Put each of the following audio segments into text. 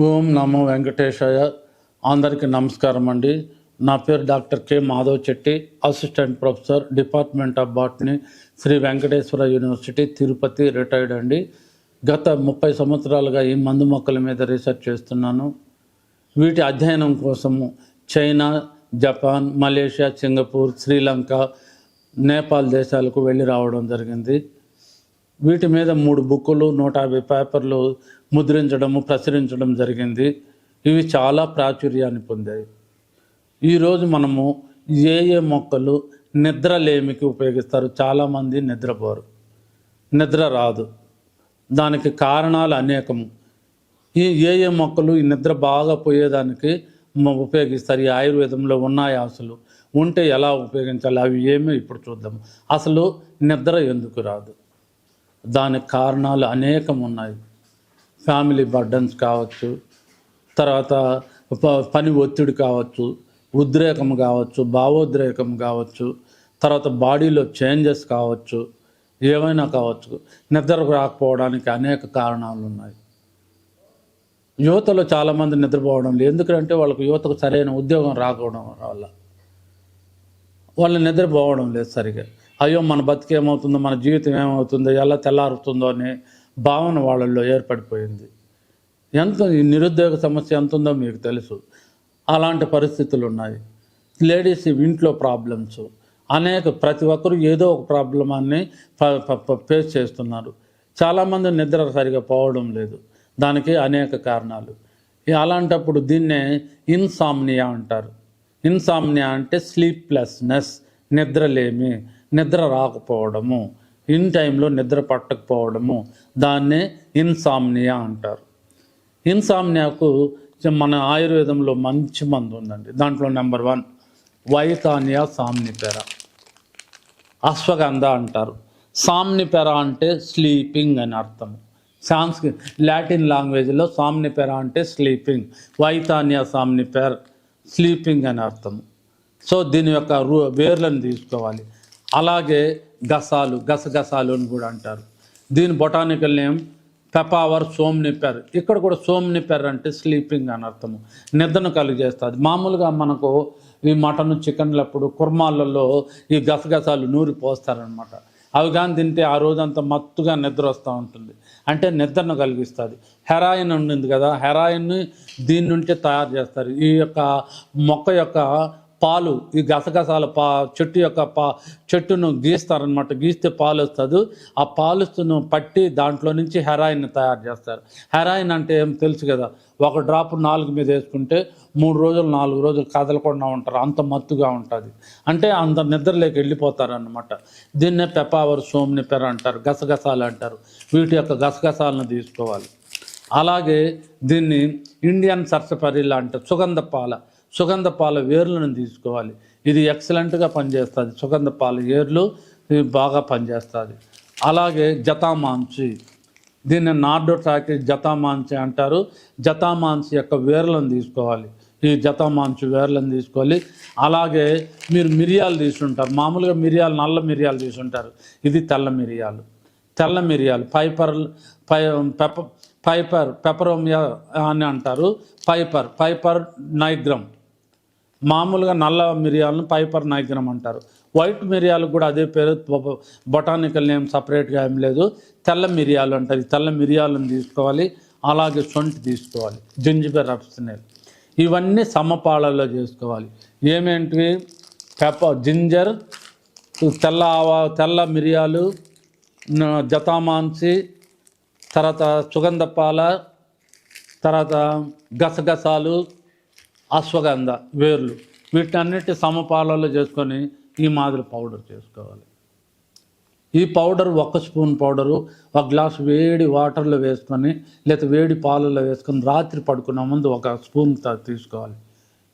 ఓం నమో వెంకటేశాయ. అందరికీ నమస్కారం అండి. నా పేరు doctor K Madhav Chetty, assistant professor, department of botany, Sri Venkateswara university, Tirupati, retired అండి. గత 30 సంవత్సరాలుగా ఈ మందు మొక్కల మీద రీసెర్చ్ చేస్తున్నాను. వీటి అధ్యయనం కోసము China, Japan, Malaysia, Singapore, Sri Lanka, Nepal దేశాలకు వెళ్ళి రావడం జరిగింది. వీటి మీద 3 బుక్కులు, 150 పేపర్లు ముద్రించడము, ప్రచురించడం జరిగింది. ఇవి చాలా ప్రాచుర్యాన్ని పొందాయి. ఈరోజు మనము ఏ మొక్కలు నిద్రలేమికి ఉపయోగిస్తారు. చాలామంది నిద్రపోరు, నిద్ర రాదు. దానికి కారణాలు అనేకము. ఈ మొక్కలు ఈ నిద్ర బాగా పోయేదానికి ఉపయోగిస్తారు. ఈ ఆయుర్వేదంలో ఉన్నాయి. అసలు ఉంటే ఎలా ఉపయోగించాలి అవి ఏమీ ఇప్పుడు చూద్దాము. అసలు నిద్ర ఎందుకు రాదు, దానికి కారణాలు అనేకం ఉన్నాయి. ఫ్యామిలీ బర్డన్స్ కావచ్చు, తర్వాత పని ఒత్తిడి కావచ్చు, ఉద్రేకం కావచ్చు, భావోద్రేకం కావచ్చు, తర్వాత బాడీలో చేంజెస్ కావచ్చు, ఏమైనా కావచ్చు. నిద్ర రాకపోవడానికి అనేక కారణాలు ఉన్నాయి. యువతలో చాలామంది నిద్రపోవడం లేదు. ఎందుకంటే వాళ్ళకు యువతకు సరైన ఉద్యోగం రాకపోవడం వల్ల వాళ్ళు నిద్రపోవడం లేదు సరిగా. అయ్యో మన బతికేమవుతుందో, మన జీవితం ఏమవుతుందో, ఎలా తెల్లారుతుందో అనే భావన వాళ్ళల్లో ఏర్పడిపోయింది. ఈ నిరుద్యోగ సమస్య ఎంత ఉందో మీకు తెలుసు. అలాంటి పరిస్థితులు ఉన్నాయి. లేడీస్ ఇంట్లో ప్రాబ్లమ్స్ ప్రతి ఒక్కరు ఏదో ఒక ప్రాబ్లమాన్ని ఫేస్ చేస్తున్నారు. చాలామంది నిద్ర సరిగా పోవడం లేదు. దానికి అనేక కారణాలు. అలాంటప్పుడు దీన్నే ఇన్సామ్నియా అంటారు. ఇన్సామ్నియా అంటే స్లీప్లెస్నెస్, నిద్రలేమి, నిద్ర రాకపోవడము, ఇన్ టైంలో నిద్ర పట్టకపోవడము, దాన్నే ఇన్సామ్నియా అంటారు. ఇన్సామ్నియాకు మన ఆయుర్వేదంలో మంచి మందు ఉందండి. దాంట్లో నెంబర్ 1 వైతానియా సామ్నిపెరా, అశ్వగంధ అంటారు. సామ్నిపెరా అంటే స్లీపింగ్ అని అర్థం. లాటిన్ లాంగ్వేజ్లో సామ్నిపెరా అంటే స్లీపింగ్, వైతానియా సామ్నిపెర్ స్లీపింగ్ అని అర్థం. సో దీని యొక్క వేర్లను తీసుకోవాలి. అలాగే గసగసాలు అని కూడా అంటారు. దీని బొటానికల్ నేమ్ పెపావర్ సోమ్నిపెర్. ఇక్కడ కూడా సోమ్నిపెర్ అంటే స్లీపింగ్ అని అర్థము, నిద్రను కలిగజేస్తుంది. మామూలుగా మనకు ఈ మటన్, చికెన్లప్పుడు కుర్మాలలో ఈ గసగసాలు నూరి పోస్తారనమాట. అవి కానీ తింటే ఆ రోజంతా మత్తుగా నిద్ర వస్తూ ఉంటుంది. అంటే నిద్రను కలిగిస్తుంది. హెరాయిన్ ఉండింది కదా, హెరాయిన్ని దీని నుండి తయారు చేస్తారు. ఈ యొక్క మొక్క యొక్క పాలు, ఈ గసగసాల చెట్టును గీస్తారనమాట. గీస్తే పాలు వస్తుంది. ఆ పాలును పట్టి దాంట్లో నుంచి హెరాయిన్ తయారు చేస్తారు. హెరాయిన్ అంటే ఏం తెలుసు కదా, 1 డ్రాప్ 4 మీద వేసుకుంటే 3 రోజులు 4 రోజులు కదలకుండా ఉంటారు. అంత మత్తుగా ఉంటుంది. అంటే అంత నిద్రలోకి వెళ్ళిపోతారనమాట. దీన్నే పెపావర్ సోమ్నిపెర్ అంటారు, గసగసాలు అంటారు. వీటి యొక్క గసగసాలను తీసుకోవాలి. అలాగే దీన్ని ఇండియన్ సర్సపరిల్లా అంటారు. సుగంధ పాల వేర్లను తీసుకోవాలి. ఇది ఎక్సలెంట్గా పనిచేస్తుంది. సుగంధ పాల వేర్లు బాగా పనిచేస్తుంది. అలాగే జతామాంసి, దీన్ని నార్డోట్రాకిస్ జతామాంసి అంటారు. జతామాంసి యొక్క వేర్లను తీసుకోవాలి. ఈ జతామాంసి వేర్లను తీసుకోవాలి. అలాగే మీరు మిరియాలు తీసుంటారు. మామూలుగా నల్ల మిరియాలు తీసుంటారు. ఇది తెల్ల మిరియాలు పెపరోమియా అని అంటారు. Piper nigrum. మామూలుగా నల్ల మిరియాలను పైపర్ నైగ్రమ్ అంటారు. వైట్ మిరియాలకు కూడా అదే పేరు, బొటానికల్ నేమ్ సపరేట్గా ఏం లేదు. తెల్ల మిరియాలు అంటారు. ఈ తెల్ల మిరియాలను తీసుకోవాలి. అలాగే సొంటి తీసుకోవాలి, జింజిబర్ అబ్సినల్. ఇవన్నీ సమపాళల్లో చేసుకోవాలి. ఏమేంటివి? జింజర్, తెల్ల మిరియాలు, జతామాంసి, తర్వాత సుగంధ పాల, తర్వాత గసగసాలు, అశ్వగంధ వేర్లు, వీటన్నిటి సమపాలలో చేసుకొని ఈ మాదిరి పౌడర్ చేసుకోవాలి. ఈ పౌడర్ 1 స్పూన్ పౌడరు 1 గ్లాసు వేడి వాటర్లో వేసుకొని, లేదా వేడి పాలలో వేసుకొని రాత్రి పడుకునే ముందు 1 స్పూన్ తీసుకోవాలి.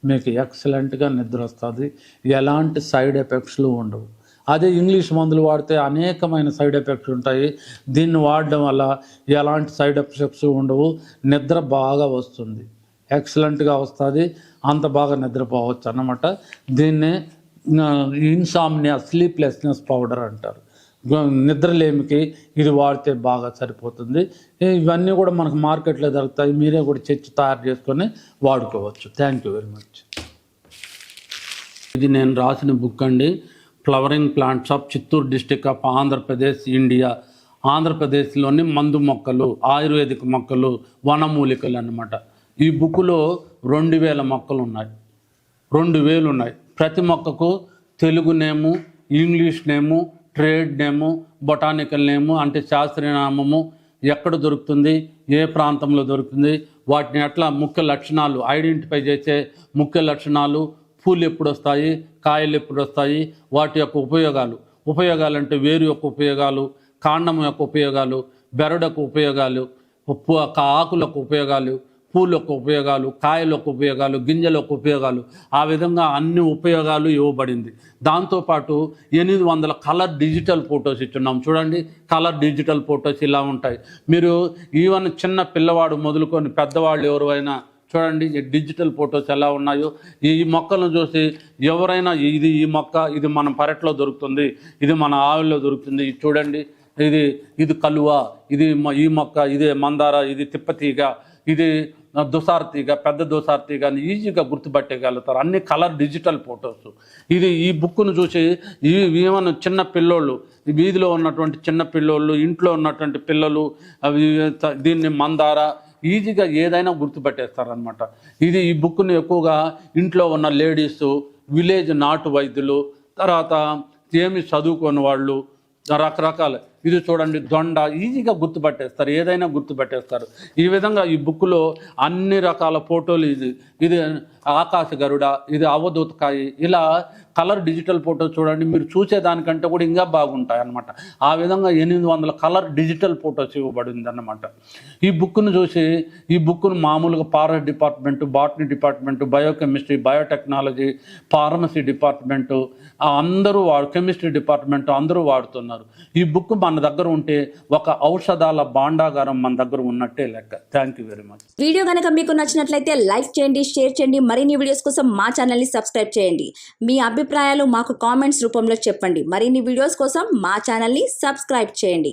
మీకు ఎక్సలెంట్గా నిద్ర వస్తుంది. ఎలాంటి సైడ్ ఎఫెక్ట్స్లు ఉండవు. అదే ఇంగ్లీష్ మందులు వాడితే అనేకమైన సైడ్ ఎఫెక్ట్స్ ఉంటాయి. దీన్ని వాడడం వల్ల ఎలాంటి సైడ్ ఎఫెక్ట్స్ ఉండవు. నిద్ర బాగా వస్తుంది, ఎక్సలెంట్గా వస్తుంది. అంత బాగా నిద్రపోవచ్చు అన్నమాట. దీన్నే ఇన్సామ్నియా స్లీప్లెస్నెస్ పౌడర్ అంటారు. నిద్రలేమికి ఇది వాడితే బాగా సరిపోతుంది. ఇవన్నీ కూడా మనకు మార్కెట్లో దొరుకుతాయి. మీరే కూడా చర్చి తయారు చేసుకొని వాడుకోవచ్చు. Thank you very much. ఇది నేను రాసిన బుక్ అండి, flowering plants of Chittoor district of Andhra Pradesh, India. ఆంధ్రప్రదేశ్లోని మందు మొక్కలు, ఆయుర్వేదిక్ మొక్కలు, వనమూలికలు అన్నమాట. ఈ బుక్లో 2000 మొక్కలు ఉన్నాయి. 2000 ఉన్నాయి. ప్రతి మొక్కకు తెలుగు నేము, ఇంగ్లీష్ నేము, ట్రేడ్ నేము, బొటానికల్ నేము అంటే శాస్త్రీయ నామము, ఎక్కడ దొరుకుతుంది, ఏ ప్రాంతంలో దొరుకుతుంది, వాటిని ఎట్లా ముఖ్య లక్షణాలు ఐడెంటిఫై చేసే ముఖ్య లక్షణాలు, పూలు ఎప్పుడు వస్తాయి, కాయలు ఎప్పుడు వస్తాయి, వాటి యొక్క ఉపయోగాలు అంటే వేరు యొక్క ఉపయోగాలు, కాండం యొక్క ఉపయోగాలు, బెరడుకు ఉపయోగాలు, ఆకులకు ఉపయోగాలు, పూల యొక్క ఉపయోగాలు, కాయల యొక్క ఉపయోగాలు, గింజల యొక్క ఉపయోగాలు, ఆ విధంగా అన్ని ఉపయోగాలు ఇవ్వబడింది. దాంతోపాటు 800 కలర్ డిజిటల్ ఫొటోస్ ఇచ్చున్నాం. చూడండి, కలర్ డిజిటల్ ఫొటోస్ ఇలా ఉంటాయి. మీరు ఈవెన్ చిన్న పిల్లవాడు మొదలుకొని పెద్దవాళ్ళు ఎవరైనా చూడండి డిజిటల్ ఫొటోస్ ఎలా ఉన్నాయో. ఈ మొక్కలను చూసి ఎవరైనా ఈ మొక్క ఇది మన పెరట్లో దొరుకుతుంది, ఇది మన ఆవుల్లో దొరుకుతుంది, ఇది చూడండి, ఇది కలువ, ఇది ఈ మొక్క, ఇది మందార, ఇది తిప్పతీగ, ఇది దుసార్తీగ, పెద్ద దుసార్తీగ అని ఈజీగా గుర్తుపట్టగలుగుతారు. అన్ని కలర్ డిజిటల్ ఫొటోస్. ఈ బుక్ను చూసి ఏమన్నా చిన్న పిల్లోళ్ళు, వీధిలో ఉన్నటువంటి చిన్న పిల్లోళ్ళు, ఇంట్లో ఉన్నటువంటి పిల్లలు దీన్ని మందార ఈజీగా ఏదైనా గుర్తుపట్టేస్తారనమాట. ఈ బుక్ని ఎక్కువగా ఇంట్లో ఉన్న లేడీసు, విలేజ్ నాటు వైద్యులు, తర్వాత ఏమి చదువుకోని వాళ్ళు, రకరకాల ఇది చూడండి దొండ ఈజీగా గుర్తుపట్టేస్తారు, ఏదైనా గుర్తుపట్టేస్తారు. ఈ విధంగా ఈ బుక్లో అన్ని రకాల ఫోటోలు, ఇది ఆకాశ గరుడ, ఇది అవధూతకాయ, ఇలా కలర్ డిజిటల్ ఫోటోస్ చూడండి, మీరు చూసేదానికంటే కూడా ఇంకా బాగుంటాయి అన్నమాట. ఆ విధంగా 800 కలర్ డిజిటల్ ఫోటోస్ ఇవ్వబడింది అన్నమాట. ఈ బుక్ను మామూలుగా forest department, botany department, biochemistry, biotechnology, pharmacy department అందరూ కెమిస్ట్రీ డిపార్ట్మెంటు అందరూ వాడుతున్నారు. ఈ బుక్ మన దగ్గర ఉంటే ఒక ఔషధాల భాండాగారం మన దగ్గర ఉన్నట్టే లెక్క. Thank you very much. Video కనుక మీకు నచ్చినట్లయితే లైక్ చేయండి, షేర్ చేయండి. మరిన్ని వీడియోస్ కోసం మా ఛానల్ని సబ్స్క్రైబ్ చేయండి. మీ అభిప్రాయాలు మాకు కామెంట్స్ రూపంలో చెప్పండి. మరిన్ని వీడియోస్ కోసం మా ఛానల్ని సబ్స్క్రైబ్ చేయండి.